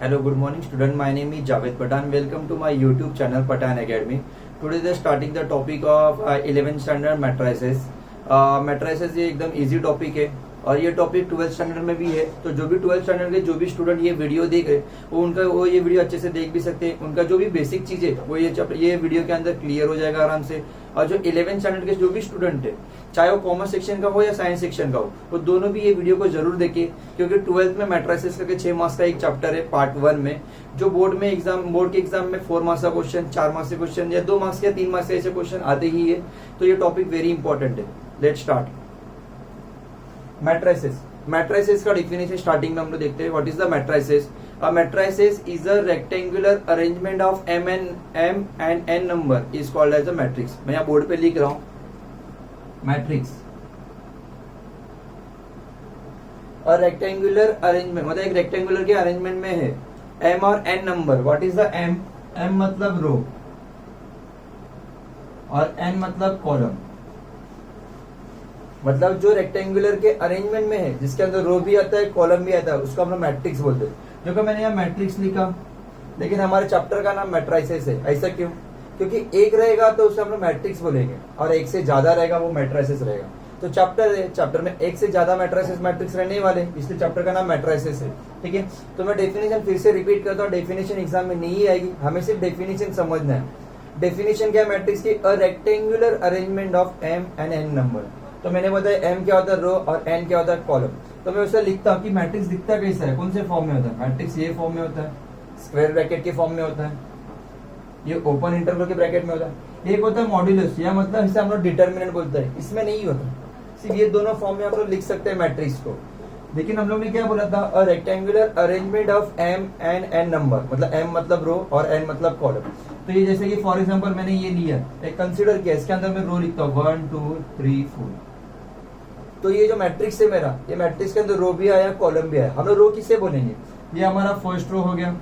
Hello, good morning student. My name is Javed Patan. Welcome to my YouTube channel Patan Academy. Today they are starting the topic of 11th standard matrices. Matrices ये एकदम easy topic है और ये topic 12th standard में भी है। तो जो भी 12th स्टैंडर्ड के जो भी स्टूडेंट ये वीडियो देख रहे वो ये वीडियो अच्छे से देख भी सकते हैं। उनका जो भी बेसिक चीज है वो ये वीडियो के अंदर क्लियर हो जाएगा आराम से। और जो 11th स्टैंडर्ड के जो भी स्टूडेंट है, चाहे वो कॉमर्स सेक्शन का हो या साइंस सेक्शन का हो, वो दोनों भी ये वीडियो को जरूर देखें, क्योंकि 12th में मैट्रिसेस करके 6 मार्क्स का एक चैप्टर है पार्ट 1 में, जो बोर्ड के एग्जाम में 4 मार्क्स का क्वेश्चन, 4 मार्क्स के क्वेश्चन या 2 मार्क्स या 3 मार्क्स के ऐसे क्वेश्चन आते ही है। तो ये टॉपिक वेरी इंपॉर्टेंट है। Let's start. मैट्रिसेस का डिफिनेशन स्टार्टिंग में हम लोग देखते हैं। What is the matrices? A matrices is a rectangular arrangement of m and n number is called as a matrix। मैं यहाँ बोर्ड पे लिख रहा हूँ मैट्रिक्स। और रेक्टेंगुलर अरेंजमेंट मतलब एक रेक्टेंगुलर के अरेंजमेंट में है m और n number. What is the m? m मतलब रो और n मतलब कॉलम। मतलब जो रेक्टेंगुलर के अरेंजमेंट में है, जिसके अंदर रो भी आता है कॉलम भी आता है, उसको हम लोग मैट्रिक्स बोलते हैं। जो कि मैंने यहाँ मैट्रिक्स लिखा, लेकिन हमारे चैप्टर का नाम मैट्रिसेस है। ऐसा क्यों? क्योंकि एक रहेगा तो उसे हम लोग मैट्रिक्स बोलेंगे और एक से ज्यादा रहेगा वो मैट्रिसेस रहेगा। तो चैप्टर है, चैप्टर में एक से ज्यादा मैट्रिक्स रहने वाले, इसलिए चैप्टर का नाम मैट्रिसेस है। ठीक है, तो मैं डेफिनेशन फिर से रिपीट करता हूँ। डेफिनेशन एग्जाम में नहीं आएगी, हमें सिर्फ डेफिनेशन समझना है। डेफिनेशन क्या है मैट्रिक्स की? A rectangular arrangement of M and N number. तो मैंने बताया एम क्या होता है रो और एन क्या होता है कॉलम। तो मैं उसे लिखता हूँ कि मैट्रिक्स दिखता कैसा है, कौन से फॉर्म में होता है। मैट्रिक्स ये फॉर्म में होता है, स्क्वायर ब्रैकेट के फॉर्म में होता है, ये ओपन इंटरवल के ब्रैकेट में होता है। एक होता है मॉड्यूलस, या मतलब इसे हम लोग डिटर्मिनेंट बोलते हैं, इसमें नहीं होता। सिर्फ ये दोनों फॉर्म में हम लोग लिख सकते हैं मैट्रिक्स को। लेकिन हम लोग ने क्या बोला था? A rectangular arrangement of M and N number. मतलब एम मतलब रो और एन मतलब कॉलम। तो ये जैसे कि फॉर एग्जाम्पल मैंने ये लिया, एक कंसिडर किया, इसके अंदर मैं रो लिखता हूँ 1 2 3 4। तो ये जो मैट्रिक्स है मेरा, ये मैट्रिक्स के अंदर रो भी आया कॉलम भी आया। हम लोग रो किसे बोलेंगे? ये हमारा फर्स्ट रो हो गया,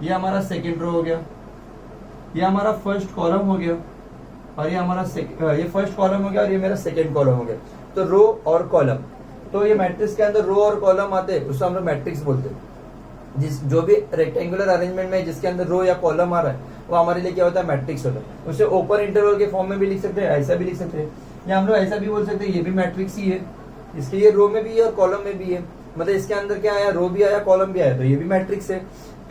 ये हमारा सेकंड रो हो गया, ये हमारा फर्स्ट कॉलम हो गया, और ये हमारा ये फर्स्ट कॉलम हो गया और ये मेरा सेकंड कॉलम हो गया। तो रो और कॉलम, तो ये मैट्रिक्स के अंदर रो और कॉलम आते हैं, उसको हम लोग मैट्रिक्स बोलते हैं। जो भी रेक्टेंगुलर अरेंजमेंट में जिसके अंदर रो या कॉलम आ रहा है, वो हमारे लिए क्या होता है? मैट्रिक्स होता है। उसे ओपन इंटरवल के फॉर्म में भी लिख सकते हैं, ऐसा भी लिख सकते हैं, या हम लोग ऐसा भी बोल सकते हैं ये भी मैट्रिक्स ही है, इसके लिए रो में भी है और कॉलम में भी है। मतलब इसके अंदर क्या आया? रो भी आया कॉलम भी आया, तो ये भी मैट्रिक्स है।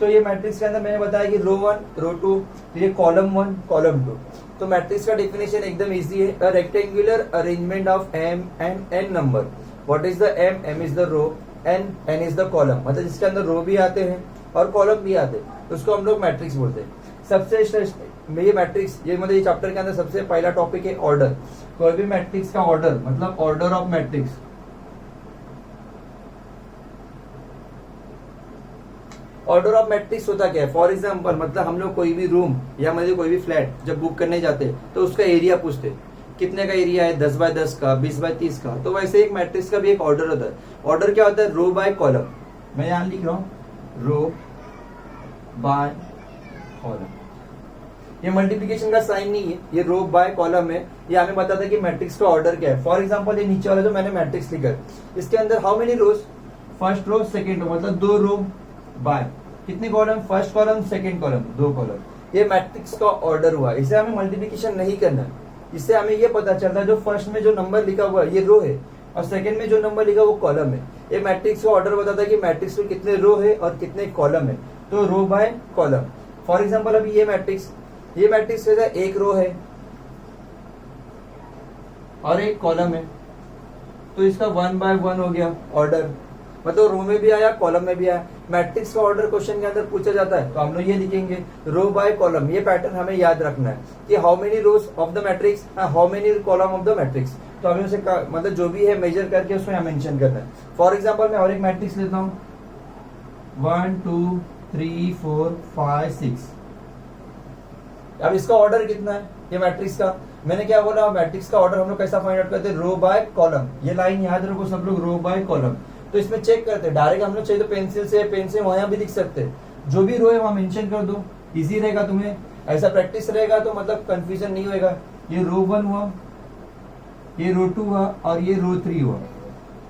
तो ये मैट्रिक्स के अंदर मैंने बताया कि रो 1 रो 2, ये कॉलम 1 कॉलम 2। तो मैट्रिक्स का डेफिनेशन एकदम इजी है। A rectangular arrangement of M and N number. What is the M? M is the row, N is the column. मतलब जिसके अंदर रो भी आते हैं और कॉलम भी आते हैं, उसको हम लोग मैट्रिक्स बोलते हैं। सबसे ये मैट्रिक्स, ये मतलब ये चैप्टर के अंदर सबसे पहला टॉपिक है ऑर्डर। कोई भी मैट्रिक्स का ऑर्डर मतलब order of matrix. Order of matrix होता क्या है? फॉर एग्जाम्पल मतलब हम लोग कोई भी रूम या मतलब कोई भी फ्लैट जब बुक करने जाते हैं तो उसका एरिया पूछते हैं, कितने का एरिया है? 10 बाय 10 का, 20 बाय 30 का। तो वैसे एक मैट्रिक्स का भी एक ऑर्डर होता है। ऑर्डर क्या होता है? रो बाय कॉलम। मैं यहां लिख रहा हूं रो बाय कॉलम। ये मल्टीप्लिकेशन का साइन नहीं है, ये रो बाय कॉलम है। ये हमें बताता है कि मैट्रिक्स का ऑर्डर क्या है। फॉर एग्जांपल ये नीचे वाला जो मैंने मैट्रिक्स लिखा है, इसके अंदर how many rows? First row second row, मतलब 2 रो बाय कितने column? First column second column 2 column. ये मैट्रिक्स का ऑर्डर हुआ। इसे हमें मल्टीप्लिकेशन नहीं करना है। इससे हमें ये पता चलता है जो फर्स्ट में जो नंबर लिखा हुआ है ये रो है और सेकंड में जो नंबर लिखा वो कॉलम है। ये मैट्रिक्स का ऑर्डर बताता है कि मैट्रिक्स में कितने रो है और कितने कॉलम है। तो रो बाय कॉलम। फॉर एग्जाम्पल अभी ये मैट्रिक्स जैसा एक रो है और एक कॉलम है, तो इसका 1 बाय 1 हो गया ऑर्डर। मतलब रो में भी आया कॉलम में भी आया। मैट्रिक्स का ऑर्डर क्वेश्चन के अंदर पूछा जाता है तो हम लोग ये लिखेंगे रो बाय कॉलम। ये पैटर्न हमें याद रखना है कि how many rose of the matrix, how many column of the matrix. तो हमें उसे मतलब जो भी है मेजर करके उसमें मेंशन करना है। फॉर एग्जाम्पल मैं और एक मैट्रिक्स लेता हूँ 1 2 3 4 5 6। अब इसका ऑर्डर कितना है ये मैट्रिक्स का? मैंने क्या बोला? मैट्रिक्स का ऑर्डर हम लोग कैसा फाइंड आउट करते हैं? रो बाय कॉलम। ये लाइन याद रखो सब लोग, रो बाय कॉलम। तो इसमें चेक करते हैं डायरेक्ट, हम लोग चाहिए तो पेन से वहां भी लिख सकते हैं। जो भी रो है वहां मेंशन कर दो, इजी रहेगा तुम्हें। ऐसा प्रैक्टिस रहेगा तो मतलब कंफ्यूजन नहीं होगा। ये रो 1 हुआ, ये रो 2 हुआ और ये रो 3 हुआ,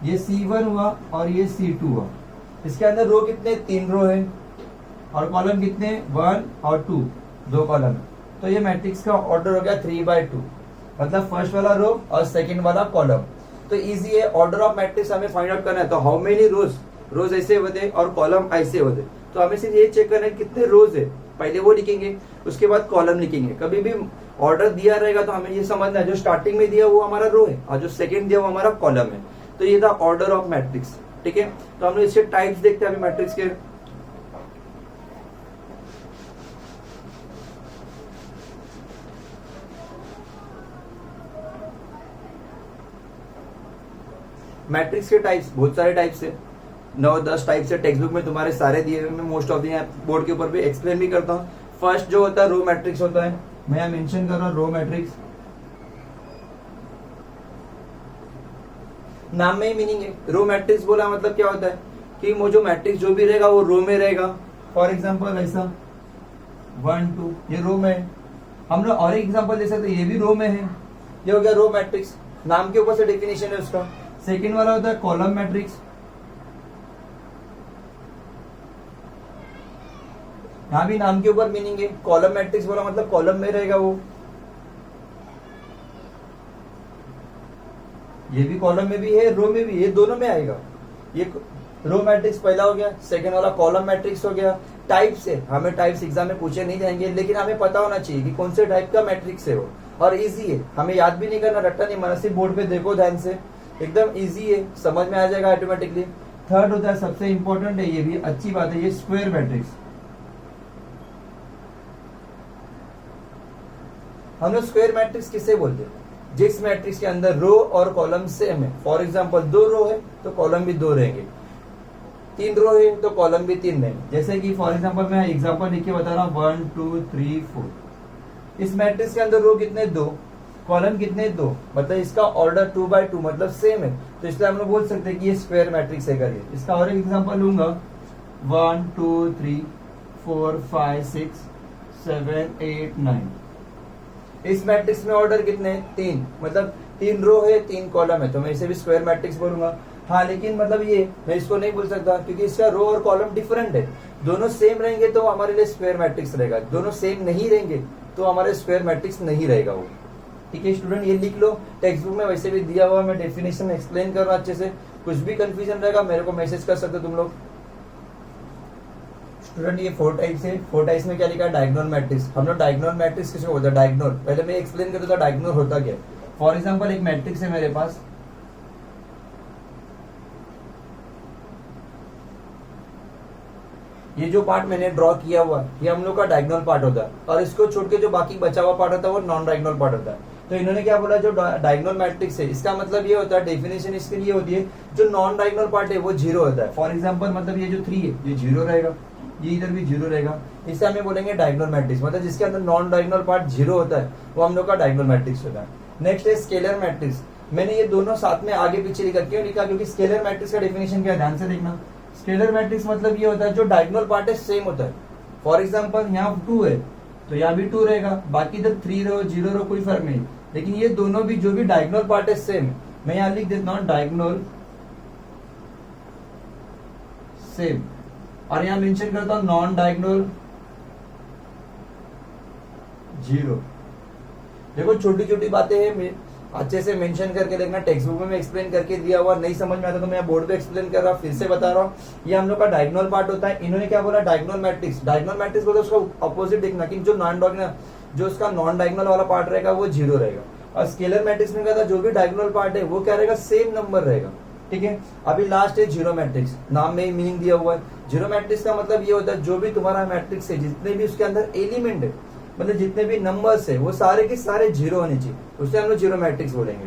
ये C1 हुआ और ये C2 हुआ। इसके अंदर रो कितने, 3 रो है, और कॉलम कितने, 1 और 2, 2 कॉलम है। तो ये मैट्रिक्स का ऑर्डर हो गया 3/2, मतलब फर्स्ट वाला रो और सेकंड वाला कॉलम। तो इजी है, ऑर्डर ऑफ मैट्रिक्स हमें फाइंड आउट करना है। तो हाउ मेनी रोज ऐसे होते और कॉलम ऐसे होते, तो हमें सिर्फ ये चेक करना है कितने रोज है, पहले वो लिखेंगे, उसके बाद कॉलम लिखेंगे। कभी भी ऑर्डर दिया रहेगा तो हमें ये समझना है जो स्टार्टिंग में दिया वो हमारा रो है और जो सेकंड दिया वो हमारा कॉलम है। तो ये था ऑर्डर ऑफ मैट्रिक्स, ठीक है। तो हम लोग इसके टाइप्स देखते हैं अभी मैट्रिक्स के। मैट्रिक्स के टाइप्स बहुत सारे टाइप्स है, 9-10 टाइप्स है, टेक्स्ट बुक में तुम्हारे सारे दिए हुए, मैं मोस्ट ऑफ द बोर्ड के ऊपर भी एक्सप्लेन भी करता हूँ। फर्स्ट जो होता है रो मैट्रिक्स होता है, मैं यहाँ मेंशन कर रहा हूँ रो मैट्रिक्स, नाम में ही मीनिंग है। रो मैट्रिक्स बोला मतलब क्या होता है कि वो जो मैट्रिक्स जो भी रहेगा वो रो में रहेगा। फॉर एग्जाम्पल ऐसा 1 2 ये रो में है। हम लोग और एक एग्जाम्पल दे सकते, ये भी रो में है, ये हो गया रो मैट्रिक्स, नाम के ऊपर से डेफिनेशन है उसका। सेकेंड वाला होता है कॉलम मैट्रिक्स, यहाँ भी नाम के ऊपर मीनिंग है। कॉलम मैट्रिक्स बोला मतलब कॉलम में रहेगा वो, ये भी कॉलम में भी है, रो में भी, ये दोनों में आएगा। ये रो मैट्रिक्स पहला हो गया, सेकंड वाला कॉलम मैट्रिक्स हो गया। टाइप्स है, हमें टाइप्स एग्जाम में पूछे नहीं जाएंगे, लेकिन हमें पता होना चाहिए कि कौन से टाइप का मैट्रिक्स है वो, और इजी है, हमें याद भी नहीं करना, रट्टा नहीं मारना, सिर्फ बोर्ड पे देखो ध्यान से, एकदम इजी है, समझ में आ जाएगा ऑटोमेटिकली। थर्ड होता है सबसे इंपॉर्टेंट है, ये भी अच्छी बात है, ये स्क्वायर मैट्रिक्स। हम लोग स्क्वायर मैट्रिक्स किसे बोलते हैं, जिस मैट्रिक्स के अंदर रो और कॉलम सेम है। फॉर एग्जांपल 2 रो है तो कॉलम भी 2 रहेंगे, 3 रो है तो कॉलम भी 3 रहेंगे। जैसे कि फॉर एग्जांपल मैं एग्जांपल लिख के बता रहा हूँ 1 2 3 4। इस मैट्रिक्स के अंदर रो कितने, 2, कॉलम कितने, 2, मतलब इसका ऑर्डर 2/2 मतलब सेम है, तो इसलिए हम लोग बोल सकते हैं कि ये स्क्वायर मैट्रिक्स है करके। इसका और एक एग्जांपल लूंगा 1 2 3 4 5 6 7 8 9। इस मैट्रिक्स में ऑर्डर कितने, 3, मतलब 3 रो है 3 कॉलम है, तो मैं इसे भी स्क्वायर मैट्रिक्स बोलूंगा। हाँ लेकिन मतलब ये मैं इसको नहीं बोल सकता क्योंकि इसका रो और कॉलम डिफरेंट है। दोनों सेम रहेंगे तो हमारे लिए स्क्वायर मैट्रिक्स रहेगा, दोनों सेम नहीं रहेंगे तो हमारे स्क्वायर मैट्रिक्स नहीं रहेगा वो। ठीक है स्टूडेंट, ये लिख लो, टेक्स्ट बुक में वैसे भी दिया हुआ, मैं डेफिनेशन एक्सप्लेन कर रहा हूँ अच्छे से। कुछ भी कंफ्यूजन रहेगा मेरे को मैसेज कर सकते हो तुम लोग। स्टूडेंट ये 4 टाइप्स है, 4 टाइप्स में क्या लिखा है, डायगोनल मैट्रिक्स। हम लोग डायगोनल मैट्रिक्स किसको बोलते हैं, डायगोनल। पहले मैं एक्सप्लेन करता था डायगोनल होता क्या। फॉर एग्जांपल एक मैट्रिक्स है मेरे पास, ये जो पार्ट मैंने ड्रॉ किया हुआ ये हम लोग का डायगोनल पार्ट होता है, और इसको छोड़ के जो बाकी बचा हुआ पार्ट होता है वो नॉन डायगोनल पार्ट होता है। तो इन्होंने क्या बोला, जो डायगोनल मैट्रिक्स है इसका मतलब ये होता है, डेफिनेशन इसके लिए होती है, जो नॉन डायगोनल पार्ट है वो 0 होता है। फॉर एग्जांपल मतलब ये जो 3 है ये 0 रहेगा, ये इधर भी 0 रहेगा, इसे हमें बोलेंगे डायगोनल मैट्रिक्स। मतलब जिसके अंदर नॉन डायगोनल पार्ट 0 होता है वो हम लोग का डायगोनल मैट्रिक्स होता है। नेक्स्ट है स्केलर मैट्रिक्स। मैंने ये दोनों साथ में आगे पीछे लिखा, क्यों लिखा, क्योंकि स्केलर मैट्रिक्स का डेफिनेशन क्या है, ध्यान से देखना। स्केलर मैट्रिक्स मतलब ये होता है जो डायगोनल पार्ट है सेम होता है। फॉर एग्जांपल यहाँ 2 है तो यहाँ भी 2 रहेगा, बाकी इधर 3 रो 0 रो कोई फर्क नहीं, लेकिन ये दोनों भी जो भी डायगोनल पार्ट है सेम। मैं यहाँ लिख देता हूँ डायगोनल सेम, और यहाँ मेंशन करता हूँ नॉन डायगोनल 0। देखो छोटी छोटी बातें हैं, अच्छे से मेंशन करके देखना, टेक्स्ट बुक में एक्सप्लेन करके दिया हुआ, नहीं समझ में आता तो मैं बोर्ड पे एक्सप्लेन कर रहा हूँ, फिर से बता रहा हूँ। ये हम लोग का डायगोनल पार्ट होता है। इन्होंने क्या बोला, डायगोनल मैट्रिक्स। डायगोनल मैट्रिक्स बोला उसका अपोजिट देखना कि जो नॉन डायगोनल, जो उसका नॉन डायगोनल वाला पार्ट रहेगा वो 0 रहेगा, और स्केलर मैट्रिक्स में क्या था, जो भी डायगोनल पार्ट है वो क्या रहेगा, सेम नंबर रहेगा। ठीक है, अभी लास्ट है जीरो मैट्रिक्स, नाम में ही मीनिंग दिया हुआ है। जीरो मैट्रिक्स का मतलब ये होता है जो भी तुम्हारा मैट्रिक्स है, जितने भी उसके अंदर एलिमेंट है, मतलब जितने भी नंबर्स है वो सारे के सारे 0 होने चाहिए, उसे हम लोग जीरो मैट्रिक्स बोलेंगे।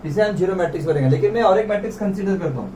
इसे हम जीरो मैट्रिक्स बोलेंगे। लेकिन मैं और एक मैट्रिक्स कंसीडर करता हूँ,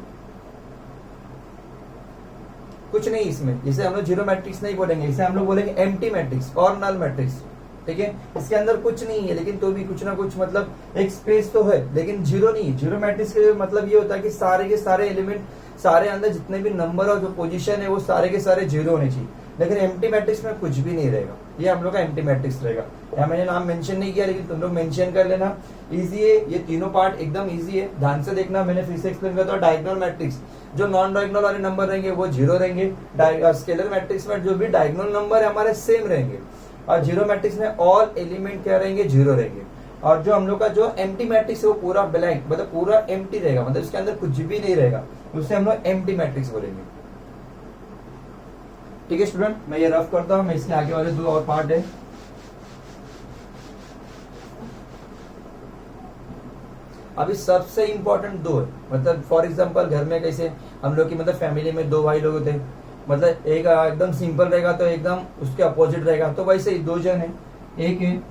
कुछ नहीं इसमें, इसे हम लोग जीरो मैट्रिक्स नहीं बोलेंगे, इसे हम लोग बोलेंगे एम्प्टी मैट्रिक्स और नल मैट्रिक्स। ठीक है, इसके अंदर कुछ नहीं है लेकिन तो भी कुछ ना कुछ मतलब एक स्पेस तो है, लेकिन जीरो नहीं है। जीरो मैट्रिक्स के मतलब ये होता है कि सारे के सारे एलिमेंट, सारे अंदर जितने भी नंबर और जो पोजीशन है वो सारे के सारे 0 होने चाहिए। लेकिन एम्प्टी मैट्रिक्स में कुछ भी नहीं रहेगा। ये हम लोग का एम्प्टी मैट्रिक्स रहेगा। यहाँ मैंने नाम मेंशन नहीं किया, लेकिन तुम लोग मेंशन कर लेना। इजी है, ये तीनों पार्ट एकदम इजी है, ध्यान से देखना। मैंने फिर से एक्सप्लेन करता हूँ। डायगोनल मैट्रिक्स जो नॉन डायगोनल वाले नंबर रहेंगे वो जीरो रहेंगे। स्केलर मैट्रिक्स में जो भी डायगोनल नंबर है हमारे सेम रहेंगे, और जीरो मैट्रिक्स में ऑल एलिमेंट क्या रहेंगे, जीरो रहेंगे। और जो हम लोग का जो एम्प्टी मैट्रिक्स है वो पूरा ब्लैंक, मतलब पूरा एम्प्टी रहेगा, मतलब इसके अंदर कुछ भी नहीं रहेगा, उससे हम लोग एम्प्टी मैट्रिक्स बोलेंगे। ठीक है स्टूडेंट, मैं ये रफ करता हूँ। मैं इसके आगे वाले दो और पार्ट है। अभी सबसे इंपॉर्टेंट दो है, मतलब फॉर एग्जांपल घर में कैसे हम लोग की मतलब फैमिली में दो भाई लोग होते हैं, मतलब एक एकदम सिंपल रहेगा तो एकदम उसके अपोजिट रहेगा, तो वैसे ही दो जन है, एक है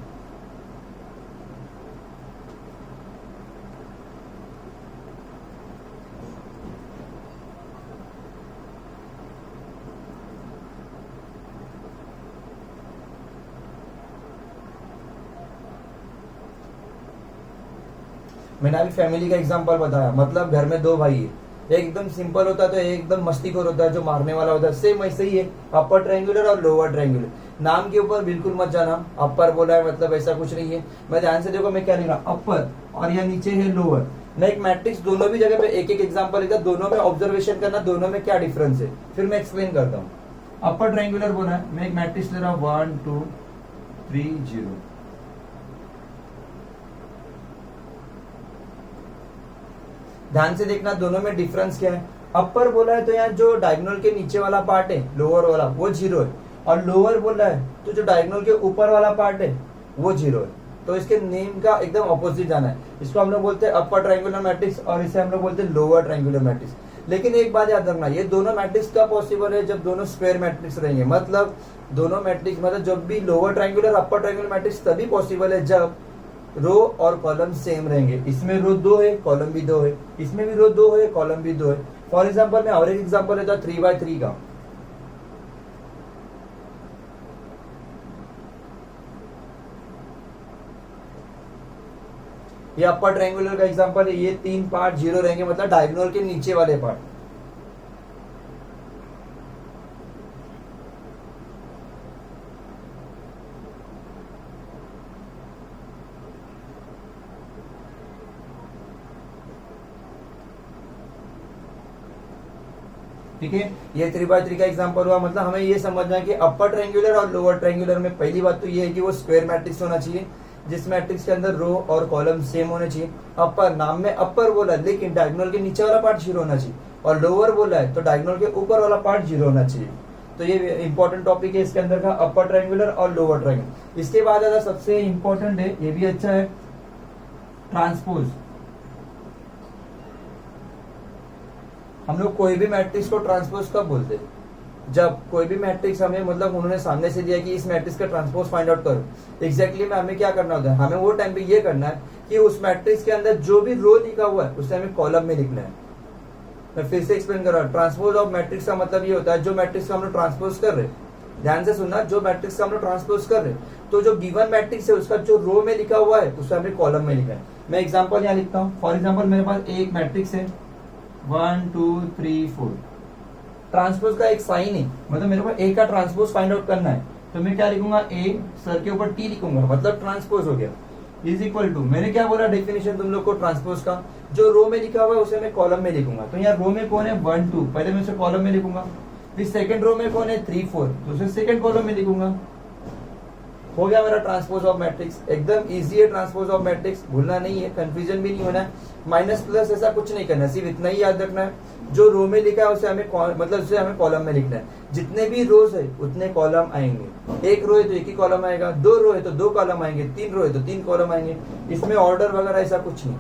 मैंने अभी फैमिली का एग्जांपल बताया, मतलब घर में दो भाई है, एक एकदम सिंपल होता है तो एक एकदम मस्तीखोर होता है जो मारने वाला होता है। सेम वैसे ही है, अपर ट्रायंगुलर और लोअर ट्रायंगुलर। नाम के ऊपर बिल्कुल मत जाना, अपर बोला है मतलब ऐसा कुछ नहीं है। मैं ध्यान से देखो मैं क्या लिख रहा, अपर और यहाँ नीचे है लोअर। मैं एक मैट्रिक्स दोनों भी जगह पे एक एक एग्जाम्पल लिखा, दोनों में ऑब्जर्वेशन करना दोनों में क्या डिफरेंस है, फिर मैं एक्सप्लेन करता हूँ। अपर ट्रायंगुलर बोला है, मैं एक मैट्रिक्स ले रहा हूँ 1 2 3 0। ध्यान से देखना दोनों में डिफरेंस क्या है। अपर बोला है तो यहाँ जो डायगोनल के नीचे वाला पार्ट है लोअर वाला वो जीरो है, और लोअर बोला है तो जो डायगोनल के ऊपर वाला पार्ट है वो जीरो है। तो इसके नेम का एकदम ऑपोजिट जाना है। इसको हम लोग बोलते हैं अपर ट्रायंगुलर मैट्रिक्स और इसे हम लोग बोलते हैं लोअर ट्रायंगुलर मैट्रिक्स। लेकिन एक बात याद रखना, ये दोनों मैट्रिक्स का पॉसिबल है जब दोनों स्क्वायर मैट्रिक्स रहेंगे, मतलब दोनों मैट्रिक्स मतलब जब भी lower triangular upper triangular matrix तभी पॉसिबल है जब रो और कॉलम सेम रहेंगे। इसमें रो दो है, कॉलम भी दो है, इसमें भी रो दो है, कॉलम भी दो है। फॉर एग्जाम्पल मैं और एक एग्जाम्पल लेता 3x3 का। ये अपर ट्रायंगुलर का एग्जांपल है, ये तीन पार्ट जीरो रहेंगे, मतलब डायगोनल के नीचे वाले पार्ट। ठीक है, ये 3x3 का एग्जांपल हुआ। मतलब हमें ये समझना है कि अपर ट्रायंगुलर और लोअर ट्रायंगुलर में पहली बात तो ये है कि वो स्क्वायर मैट्रिक्स होना चाहिए, जिस मैट्रिक्स के अंदर रो और कॉलम सेम होने चाहिए। अपर नाम में अपर बोला लेकिन डायगोनल के नीचे वाला पार्ट जीरो होना चाहिए, और लोअर बोला है तो डायगोनल के ऊपर वाला पार्ट जीरो होना चाहिए। तो ये इंपॉर्टेंट टॉपिक है इसके अंदर का, अपर ट्रायंगुलर और लोअर ट्रायंगुलर। इसके बाद अगर सबसे इंपॉर्टेंट है, ये भी अच्छा है, ट्रांसपोज। हम लोग कोई भी मैट्रिक्स को ट्रांसपोज कब बोलते हैं, जब कोई भी मैट्रिक्स हमें मतलब उन्होंने सामने से दिया कि इस मैट्रिक्स का ट्रांसपोज फाइंड आउट करो। एग्जैक्टली में हमें क्या करना होता है, हमें वो टाइम पे ये करना है कि उस मैट्रिक्स के अंदर जो भी रो लिखा हुआ है उसे हमें कॉलम में लिखना है। मैं फिर से एक्सप्लेन कर रहा हूँ, ट्रांसपोज ऑफ मैट्रिक्स का मतलब ये होता है जो मैट्रिक्स का हम लोग ट्रांसपोज कर रहे हैं, ध्यान से सुनना, जो मैट्रिक्स का हम लोग ट्रांसपोज कर रहे हैं तो जो गिवन मैट्रिक्स है उसका जो रो में लिखा हुआ है उसे हमें कॉलम में लिखना है। मैं एग्जाम्पल यहाँ लिखता हूँ। फॉर एग्जाम्पल मेरे पास एक मैट्रिक्स है 1 2 3 4। ट्रांसपोज का एक साइन है, मतलब मेरे को ए का ट्रांसपोज फाइंड आउट करना है, तो मैं क्या लिखूंगा, ए सर के ऊपर टी लिखूंगा, मतलब ट्रांसपोज हो गया। इज इक्वल टू, मैंने क्या बोला डेफिनेशन तुम लोग को ट्रांसपोज का, जो रो में लिखा हुआ है उसे मैं कॉलम में लिखूंगा। तो यहाँ रो में कौन है 1 2, पहले मैं उसे कॉलम में लिखूंगा। फिर सेकंड रो में कौन है 3 4, तो उसे सेकंड कॉलम में लिखूंगा। हो गया मेरा ट्रांसपोज ऑफ मैट्रिक्स। एकदम इजी है ट्रांसपोज ऑफ मैट्रिक्स, भूलना नहीं है, कंफ्यूजन भी नहीं होना है, माइनस प्लस ऐसा कुछ नहीं करना, सिर्फ इतना ही याद रखना है जो रो में लिखा है उसे हमें मतलब उसे हमें कॉलम में लिखना है। जितने भी रोज है उतने कॉलम आएंगे, एक रो है तो एक ही कॉलम आएगा, दो रो है तो दो कॉलम आएंगे, तीन रो है तो तीन कॉलम आएंगे। इसमें ऑर्डर वगैरह ऐसा कुछ नहीं,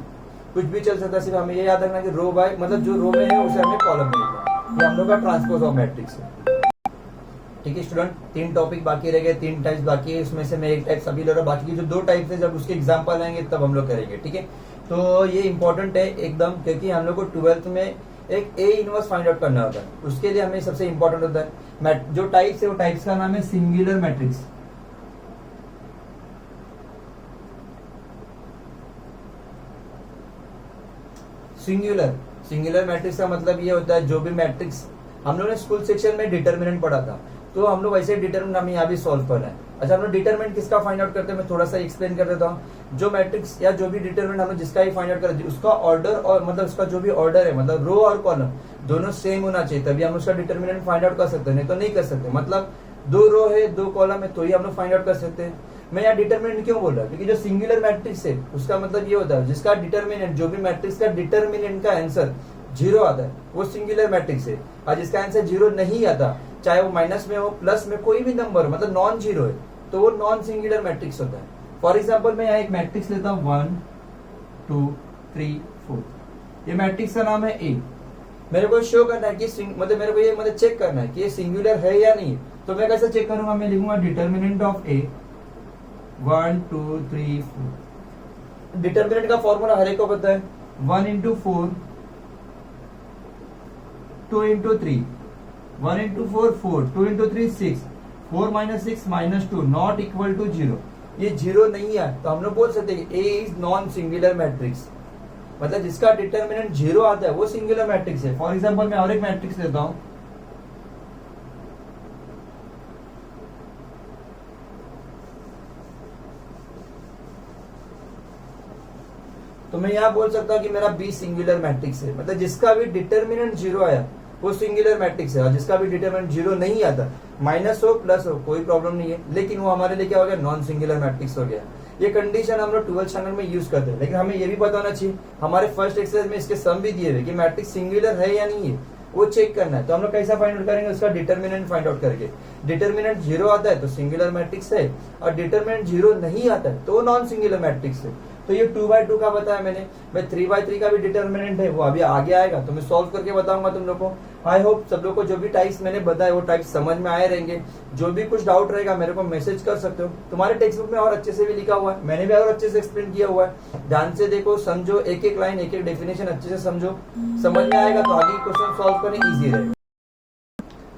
कुछ भी चल सकता है, सिर्फ हमें ये याद रखना कि रो बाय मतलब जो रो में है उसे हमें कॉलम में लिखना। ये हम लोग का ट्रांसपोज ऑफ मैट्रिक्स है। ठीक है स्टूडेंट, तीन टॉपिक बाकी रह गए, तीन टाइप्स बाकी है, उसमें से मैं एक टाइप अभी ले रहा हूँ, बाकी की जो दो टाइप्स है जब उसके एग्जांपल आएंगे तब हम लोग करेंगे। ठीक है, तो ये इंपॉर्टेंट है एकदम, क्योंकि हम लोग को 12th में एक ए इनवर्स फाइंड आउट करना होता है, उसके लिए हमें सबसे इंपॉर्टेंट होता है जो टाइप्स है, वो टाइप्स का नाम है सिंगुलर मैट्रिक्स। सिंगुलर मैट्रिक्स का मतलब ये होता है जो भी मैट्रिक्स हम लोगों ने स्कूल सेक्शन में डिटर्मिनेंट पढ़ा था, तो हम लोग वैसे डिटरमिनेंट हमें यहाँ भी सॉल्व कर रहे हैं। अच्छा, हम लोग डिटरमिनेंट किसका फाइंड आउट करते हैं, मैं थोड़ा सा एक्सप्लेन कर देता हूँ। जो मैट्रिक्स या जो भी डिटरमिनेंट हम लोग जिसका ही फाइंड आउट करते हैं, उसका ऑर्डर और मतलब उसका जो भी ऑर्डर है, मतलब रो और कॉलम दोनों सेम होना चाहिए, तभी हम उसका डिटरमिनेंट फाइंड आउट कर सकते हैं, नहीं तो नहीं कर सकते। मतलब 2 रो है 2 कॉलम है तो ही हम लोग फाइंड आउट कर सकते हैं। मैं यहाँ डिटरमिनेंट क्यों बोल रहा हूँ, क्योंकि जो सिंगुलर मैट्रिक्स है उसका मतलब ये होता है जिसका डिटरमिनेंट, जो भी मैट्रिक्स का डिटरमिनेंट का आंसर 0 आता है वो सिंगुलर मैट्रिक्स है, और जिसका आंसर 0 नहीं आता, चाहे वो माइनस में हो प्लस में कोई भी नंबर मतलब नॉन जीरो है, तो वो नॉन सिंगुलर मैट्रिक्स होता है। फॉर एग्जाम्पल मैं यहाँ एक मैट्रिक्स लेता हूँ 1 2 3 4, ये मैट्रिक्स का नाम है ए। मेरे को शो करना है कि मतलब मेरे को ये मतलब चेक करना है कि ये सिंगुलर है या नहीं, तो मैं कैसे चेक करूंगा, मैं लिखूंगा डिटरमिनेंट ऑफ ए 1 2 3 4। डिटरमिनेंट का फॉर्मूला हर एक को पता है, 1 into 4 2 into 3, 1 into 4 4, 2 into 3 6, 4 minus 6 minus 2 not equal to 0। ये 0 नहीं है तो हम लोग बोल सकते हैं ए इज नॉन सिंगुलर मैट्रिक्स, मतलब जिसका डिटरमिनेंट 0 आता है वो सिंगुलर मैट्रिक्स है। फॉर एग्जांपल मैं और एक मैट्रिक्स लेता हूं, तो मैं यहां बोल सकता हूं कि मेरा बी सिंगुलर मैट्रिक्स है, मतलब जिसका भी डिटरमिनेंट 0 आया वो सिंगुलर मैट्रिक्स है, और जिसका भी डिटरमिनेंट 0 नहीं आता, माइनस हो प्लस हो कोई प्रॉब्लम नहीं है, लेकिन वो हमारे लिए क्या हो गया, नॉन सिंगुलर मैट्रिक्स हो गया। ये कंडीशन हम लोग 12th स्टैंडर्ड में यूज करते हैं, लेकिन हमें ये भी पता होना चाहिए, हमारे फर्स्ट एक्सरसाइज में इसके सम भी दिए हुए कि मैट्रिक्स सिंगुलर है या नहीं है, वो चेक करना है। तो हम लोग कैसा फाइंड आउट करेंगे, उसका डिटरमिनेंट फाइंड आउट करके। डिटरमिनेंट 0 आता है तो सिंगुलर मैट्रिक्स है, और डिटरमिनेंट 0 नहीं आता है तो नॉन सिंगुलर मैट्रिक्स है। तो ये 2/2 का बताया मैंने, मैं 3/3 का भी डिटरमिनेंट है, वो अभी आगे आएगा तो मैं सॉल्व करके बताऊंगा तुम लोग को। आई होप सब लोग को जो भी टाइप्स मैंने बताए वो टाइप्स समझ में आए रहेंगे। जो भी कुछ डाउट रहेगा मेरे को मैसेज कर सकते हो, तुम्हारे टेक्स्ट बुक में और अच्छे से भी लिखा हुआ है, मैंने भी और अच्छे से एक्सप्लेन किया हुआ है। ध्यान से देखो, समझो, एक एक लाइन एक एक डेफिनेशन अच्छे से समझो, समझ में आएगा तो आगे क्वेश्चन सॉल्व करने ईजी रहेगा।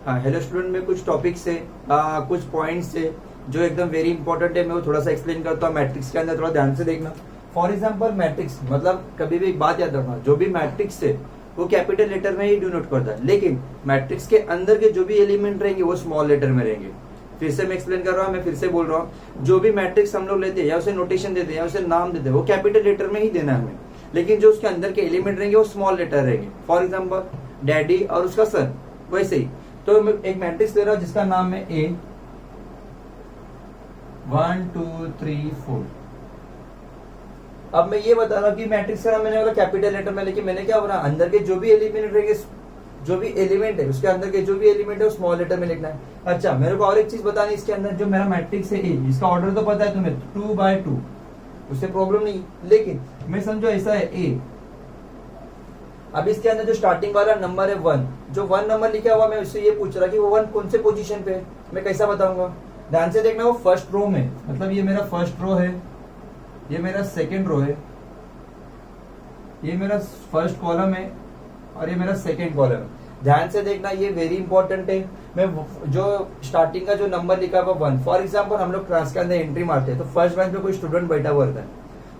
हाँ, हेलो स्टूडेंट, में कुछ टॉपिक्स है, कुछ पॉइंट्स है जो एकदम वेरी इंपॉर्टेंट है, मैं वो थोड़ा सा एक्सप्लेन करता हूँ मैट्रिक्स के अंदर, थोड़ा ध्यान से देखना। फॉर एग्जाम्पल मैट्रिक्स, मतलब कभी भी एक बात याद रखना, जो भी मैट्रिक्स है वो कैपिटल लेटर में ही डिनोट करता है, लेकिन मैट्रिक्स के अंदर के जो भी एलिमेंट रहेंगे वो स्मॉल लेटर में रहेंगे। फिर से मैं एक्सप्लेन कर रहा हूँ, मैं फिर से बोल रहा हूँ, जो भी मैट्रिक्स हम लोग लेते हैं या उसे नोटेशन देते हैं या उसे नाम देते हैं वो कैपिटल लेटर में ही देना है हमें, लेकिन जो उसके अंदर के एलिमेंट रहेंगे वो स्मॉल लेटर रहेंगे। फॉर एग्जाम्पल डैडी और उसका सन, वैसे ही। तो मैं एक मैट्रिक्स ले रहा हूँ जिसका नाम है ए 1 2 3 4। अब मैं ये बता रहा हूँ कि मैट्रिक्स का नाम मैंने बोला कैपिटल लेटर में, लेकिन मैंने क्या बोला, अंदर के जो भी एलिमेंट रहेंगे, जो भी एलिमेंट है उसके अंदर के जो भी एलिमेंट है वो स्मॉल लेटर में लिखना है। अच्छा, मेरे को और एक चीज बतानी, इसके अंदर जो मेरा मैट्रिक्स है ए, इसका ऑर्डर तो पता है तुम्हें 2/2, उससे प्रॉब्लम नहीं, लेकिन मैं समझो ऐसा है ए, अब इसके अंदर जो स्टार्टिंग वाला नंबर है 1, जो 1 नंबर लिखा हुआ, मैं उससे ये पूछ रहा कि वो 1 कौन से पोजीशन पे है, मैं कैसा बताऊंगा। ध्यान से देखना, वो फर्स्ट रो में, मतलब ये मेरा फर्स्ट रो है, ये मेरा सेकंड रो है, ये मेरा फर्स्ट कॉलम है और ये मेरा सेकंड कॉलम है। ध्यान से देखना, ये वेरी इंपॉर्टेंट है। मैं जो स्टार्टिंग का जो नंबर लिखा हुआ 1, फॉर एग्जांपल हम लोग क्लास के अंदर एंट्री मारते हैं तो फर्स्ट बेंच पे कोई स्टूडेंट बैठा हुआ रहता है,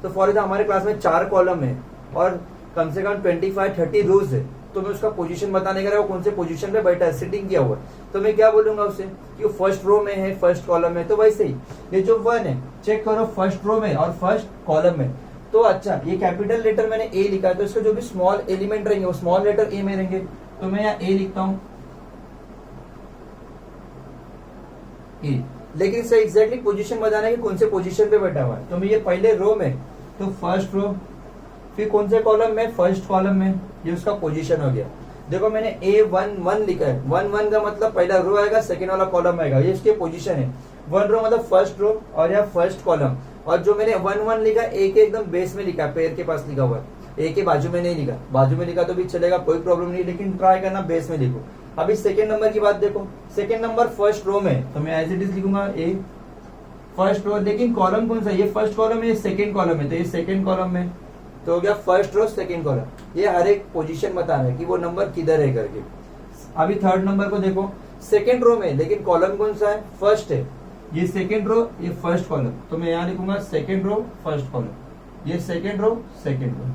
तो फॉर एग्जाम्पल हमारे क्लास में 4 कॉलम है और कम से कम 25-30 रोज है, तो मैं उसका पोजीशन बताने का, वो कौन से पोजीशन पे बैठा है, सिटिंग किया हुआ है, तो मैं क्या बोलूंगा उसे कि वो फर्स्ट रो में है, फर्स्ट कॉलम में। तो वैसे ही ये जो 1 है, चेक करो फर्स्ट रो में और फर्स्ट कॉलम में। तो अच्छा, ये कैपिटल लेटर मैंने ए लिखा है, तो इसके जो भी स्मॉल एलिमेंट रहेंगे वो स्मॉल लेटर ए में रहेंगे, तो मैं यहाँ ए लिखता हूँ ए, लेकिन इससे एग्जैक्टली पोजीशन बताना है कि कौन से पोजीशन पे बैठा हुआ है। तो मैं ये पहले रो में, तो फर्स्ट रो, फिर कौन से कॉलम में, फर्स्ट कॉलम में, ये उसका पोजीशन हो गया। देखो मैंने A11 लिखा है, 1 का मतलब पहला रो आएगा, सेकंड वाला कॉलम आएगा, ये इसके पोजीशन है। 1 रो मतलब फर्स्ट रो और यहाँ फर्स्ट कॉलम, और जो मैंने 1 लिखा ए के एकदम बेस में लिखा, पैर के पास लिखा हुआ है, ए के बाजू में नहीं लिखा, बाजू में लिखा तो भी चलेगा, कोई प्रॉब्लम नहीं, लेकिन ट्राई करना बेस में लिखो। अभी सेकंड नंबर की बात देखो, सेकंड नंबर फर्स्ट रो में, तो मैं एज इट इज लिखूंगा ए फर्स्ट रो, लेकिन कॉलम कौन सा, ये फर्स्ट कॉलम है, ये सेकंड कॉलम है, तो ये सेकंड कॉलम में, तो हो गया फर्स्ट रो सेकंड कॉलम। ये हर एक पोजीशन बता रहा है कि वो नंबर किधर है करके। अभी थर्ड नंबर को देखो, सेकंड रो में, लेकिन कॉलम कौन सा है, फर्स्ट है, ये सेकंड रो, ये फर्स्ट कॉलम, तो मैं यहाँ लिखूंगा सेकंड रो फर्स्ट कॉलम, ये सेकंड रो सेकंड रो।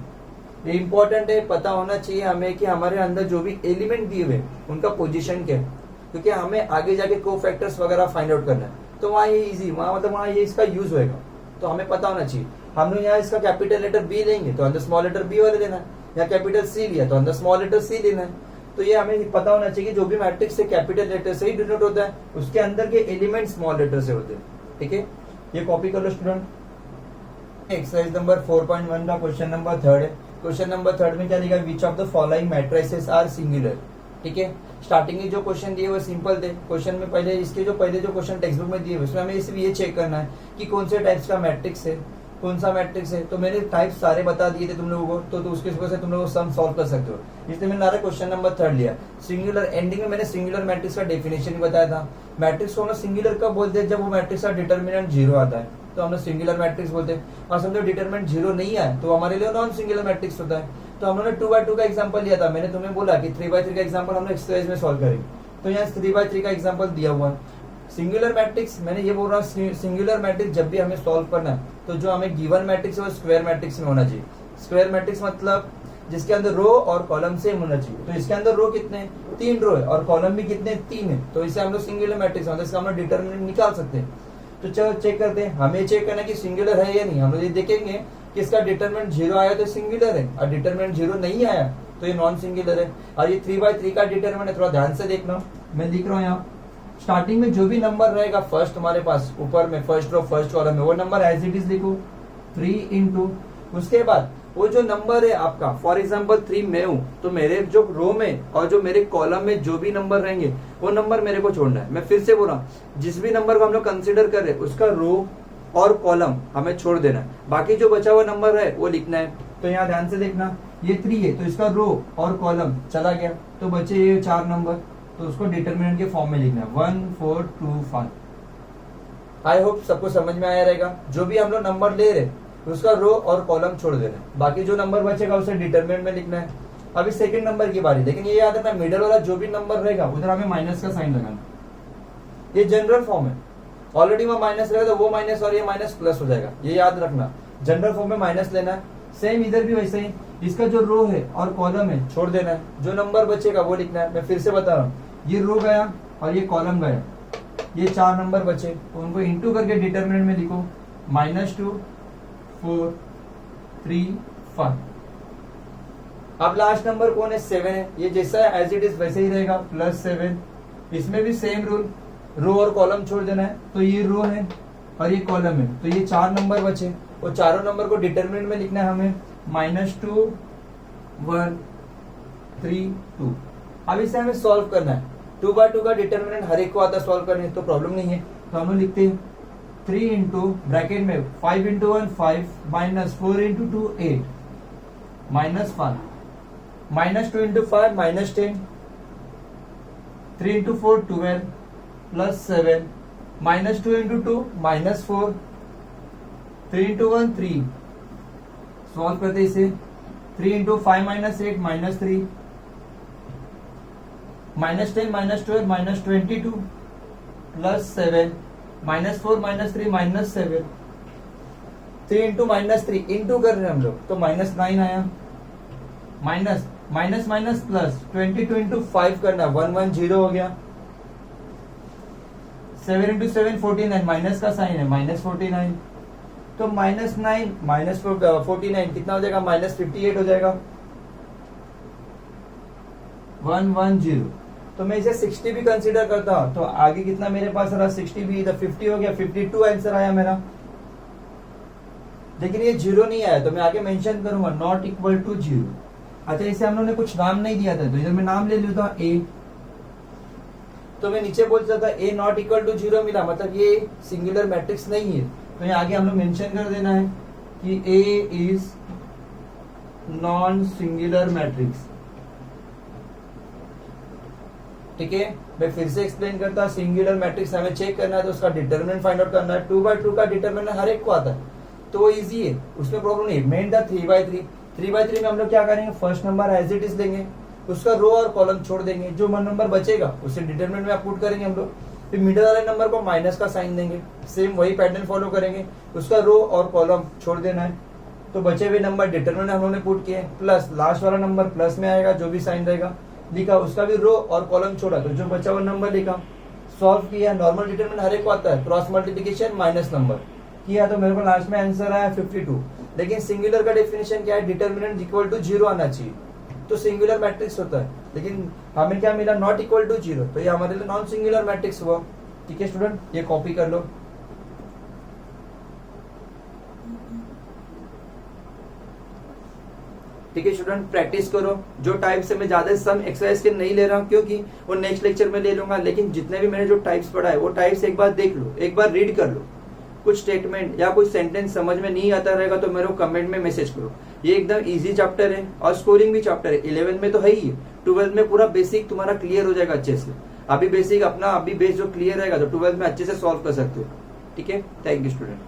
ये इंपॉर्टेंट है, पता होना चाहिए हमें कि हमारे अंदर जो भी एलिमेंट दिए हुए उनका पोजीशन क्या है। क्योंकि हमें आगे जाके कोफैक्टर्स वगैरह फाइंड आउट करना है, तो वहाँ ये इजी, वहाँ मतलब वहाँ ये इसका यूज होएगा, तो हमें पता होना चाहिए। हम लोग यहाँ इसका कैपिटल लेटर बी लेंगे तो अंदर स्मॉल लेटर बी वाले लेना है, या कैपिटल सी लिया तो अंदर स्मॉल लेटर सी लेना है। तो ये हमें पता होना चाहिए कि जो भी मैट्रिक्स से कैपिटल लेटर से ही डिनोट होता है, उसके अंदर के एलिमेंट स्मॉल लेटर से होते हैं। ठीक है, ये कॉपी कर लो स्टूडेंट। एक्सरसाइज नंबर 4.1 का क्वेश्चन नंबर 3 है। क्वेश्चन नंबर 3 में क्या लिखा है, which of the following matrices are singular. ठीक है, स्टार्टिंग में जो क्वेश्चन दिए वो सिंपल थे। क्वेश्चन में पहले इसके जो क्वेश्चन टेक्स्ट बुक में दिए उसमें हमें सिर्फ ये चेक करना है कि कौन से टाइप्स का मैट्रिक्स है, कौन सा मैट्रिक्स है। तो मैंने टाइप सारे बता दिए थे तुम लोगों को, तो उसके वजह से तुम लोग सम सॉल्व कर सकते हो। इसलिए मैंने नारा क्वेश्चन नंबर 3 लिया। सिंगुलर एंडिंग में मैंने सिंगुलर मैट्रिक्स का डेफिनेशन भी बताया था। मैट्रिक्स को हम सिंगुलर कब बोलते हैं, जब वो मैट्रिक्स का डिटर्मिनेंट 0 आता है तो हम लोग सिंगुलर मैट्रिक्स बोलते हैं। और समझो डिटरमिनेंट 0 नहीं आए तो हमारे लिए नॉन सिंगुलर मैट्रिक्स होता है। तो हम लोगों ने 2x2 का एग्जांपल लिया था। मैंने तुम्हें बोला कि 3x3 का एग्जांपल हम लोग एक्सरसाइज में सॉल्व करेंगे, तो यहाँ 3x3 का एग्जांपल दिया हुआ है। सिंगुलर मैट्रिक्स मैंने ये बोल रहा हूँ, सिंगुलर मैट्रिक्स जब भी हमें सॉल्व करना है तो जो हमें गिवन मैट्रिक्स है वो स्क्वायर मैट्रिक्स में होना चाहिए। स्क्वायर मैट्रिक्स मतलब जिसके अंदर रो और कॉलम सेम होना चाहिए। तो इसके अंदर रो कितने, 3 रो है, और कॉलम भी कितने, 3 है। तो इसे हम लोग सिंगुलर मैट्रिक्स मतलब इसका हम लोग डिटरमिनेंट निकाल सकते हैं। तो चलो चेक करते हैं, हमें चेक करना कि सिंगुलर है या नहीं। हम लोग ये देखेंगे कि इसका डिटरमिनेंट 0 आया तो सिंगुलर है, और डिटरमिनेंट 0 नहीं आया तो ये नॉन सिंगुलर है। और ये 3x3 का डिटरमिनेंट है, थोड़ा ध्यान से देखना, मैं लिख रहा हूँ यहाँ। स्टार्टिंग में जो भी नंबर रहेगा फर्स्ट हमारे पास ऊपर में फर्स्ट रो फर्स्ट कॉलम में, वो नंबर एज इट इज लिखो 3 इंटू, उसके बाद वो जो नंबर है आपका, फॉर एग्जाम्पल 3 मैं हूं तो मेरे जो रो में और जो मेरे कॉलम में जो भी नंबर रहेंगे वो नंबर मेरे को छोड़ना है। मैं फिर से बोल रहा हूँ, जिस भी नंबर को हम लोग कंसिडर कर रहे हैं उसका रो और कॉलम हमें छोड़ देना है, बाकी जो बचा हुआ नंबर है वो लिखना है। तो यहाँ ध्यान से देखना, ये 3 है तो इसका रो और कॉलम चला गया, तो बचे ये 4 नंबर, तो उसको डिटरमिनेंट के फॉर्म में लिखना है 1 4 2 5। आई होप सबको समझ में आया रहेगा। जो भी हम लोग नंबर ले रहे उसका रो और कॉलम छोड़ देना है, बाकी जो नंबर बचेगा उसे डिटरमिनेंट में लिखना है। अभी सेकंड नंबर की बारी, लेकिन ये याद रखना मिडिल वाला जो भी नंबर रहेगा उधर हमें माइनस का साइन लगाना। ये जनरल फॉर्म है, ऑलरेडी वहां माइनस रहेगा तो वो माइनस और ये माइनस प्लस हो जाएगा, ये याद रखना। जनरल फॉर्म में माइनस लेना है। सेम इधर भी वैसे ही, इसका जो रो है और कॉलम है छोड़ देना है, जो नंबर बचेगा वो लिखना है। मैं फिर से बता रहा हूँ, ये रो गया और ये कॉलम गया, ये 4 नंबर बचे तो उनको इंटू करके डिटरमिनेंट में लिखो -2 4 3 5। अब लास्ट नंबर कौन है, 7 है। ये जैसा है एज इट इज वैसे ही रहेगा +7। इसमें भी सेम रूल, रो और कॉलम छोड़ देना है। तो ये रो है और ये कॉलम है, तो ये 4 नंबर बचे, वो चारों नंबर को डिटरमिनेंट में लिखना है हमें -2 1 3 2। अब इसे हमें सॉल्व करना है। 2/2 का डिटरमिनेंट हर एक को आता सॉल्व करने, तो प्रॉब्लम नहीं है। तो हम लोग लिखते हैं 3 इंटू ब्रैकेट में 5 into 1 5 -4 into 2 8 -5 -2 into 5 -10 3 into 4 12 +7 -2 into 2 -4 3 into 1 3। Solve करते इसे 3 इंटू 5 -8 -3 -10 -12 -22 +7 -4 -3 -7 3 इंटू -3 इंटू कर रहे हैं हम लोग तो -9 आया, minus minus minus plus 22 into 5 करना 110 हो गया। 7 इंटू 7 49 माइनस का साइन है -49 तो -9 -49 कितना हो जाएगा -58 हो जाएगा 110। तो मैं इसे 60 भी कंसीडर करता हूं तो आगे कितना मेरे पास रहा 60 भी इधर 50 हो गया 52 आंसर आया मेरा। लेकिन ये 0 नहीं आया तो मैं आगे मेंशन करूंगा नॉट इक्वल टू 0। अच्छा इसे हम लोगों ने कुछ नाम नहीं दिया था तो इधर मैं नाम ले लेता हूं ए, तो मैं नीचे बोल सकता ए नॉट इक्वल टू 0 मिला मतलब ये सिंगुलर मैट्रिक्स नहीं है। तो यहाँ आगे हम लोग मेंशन कर देना है कि ए इज नॉन सिंगुलर मैट्रिक्स। ठीक है, मैं फिर से एक्सप्लेन करता हूं सिंगुलर मैट्रिक्स हमें चेक करना है तो उसका डिटरमिनेंट फाइंड आउट करना है। 2/2 का डिटरमिनेंट हर एक को आता है तो वो इजी है, उसमें प्रॉब्लम नहीं। मेन था 3/3 3/3 में हम लोग क्या करेंगे first number as it is लेंगे, उसका रो और कॉलम छोड़ देंगे, जो नंबर बचेगा उसे डिटरमिनेंट में पुट करेंगे हम लोग। फिर मिडिल वाले नंबर को माइनस का साइन देंगे, सेम वही पैटर्न फॉलो करेंगे, उसका रो और कॉलम छोड़ देना है तो बचे हुए नंबर डिटरमिनेंट हम लोगों ने पुट किए, प्लस लास्ट वाला नंबर प्लस में आएगा जो भी साइन रहेगा, लिखा, उसका भी रो और कॉलम छोड़ा, तो जो बचा वो नंबर लिखा। सॉल्व किया, नॉर्मल डिटरमिनेंट हर एक को आता है, क्रॉस मल्टीप्लिकेशन माइनस नंबर किया, तो मेरे को लास्ट में आंसर आया 52। लेकिन सिंगुलर का डेफिनेशन क्या है, डिटरमिनेंट इक्वल टू 0 आना चाहिए, तो सिंगुलर मैट्रिक्स होता है। लेकिन हमें क्या मिला, नॉट इक्वल टू 0, तो ये हमारे लिए नॉन सिंगुलर मैट्रिक्स हुआ। ठीक है स्टूडेंट, ये कॉपी कर लो। ठीक है स्टूडेंट, प्रैक्टिस करो। जो टाइप से मैं ज्यादा सम एक्सरसाइज के नहीं ले रहा हूँ, क्योंकि वो नेक्स्ट लेक्चर में ले लूंगा, लेकिन जितने भी मैंने जो टाइप्स पढ़ा है वो टाइप्स एक बार देख लो, एक बार रीड कर लो। कुछ स्टेटमेंट या कुछ सेंटेंस समझ में नहीं आता रहेगा तो मेरे को कमेंट में मैसेज करो। ये एकदम इजी चैप्टर है और स्कोरिंग भी चैप्टर है। 11 में तो है ही, 12 में पूरा बेसिक तुम्हारा क्लियर हो जाएगा अच्छे से। अभी बेसिक अपना अभी बेस जो क्लियर रहेगा तो 12 में अच्छे से सॉल्व कर सकते हो। ठीक है, थैंक यू स्टूडेंट।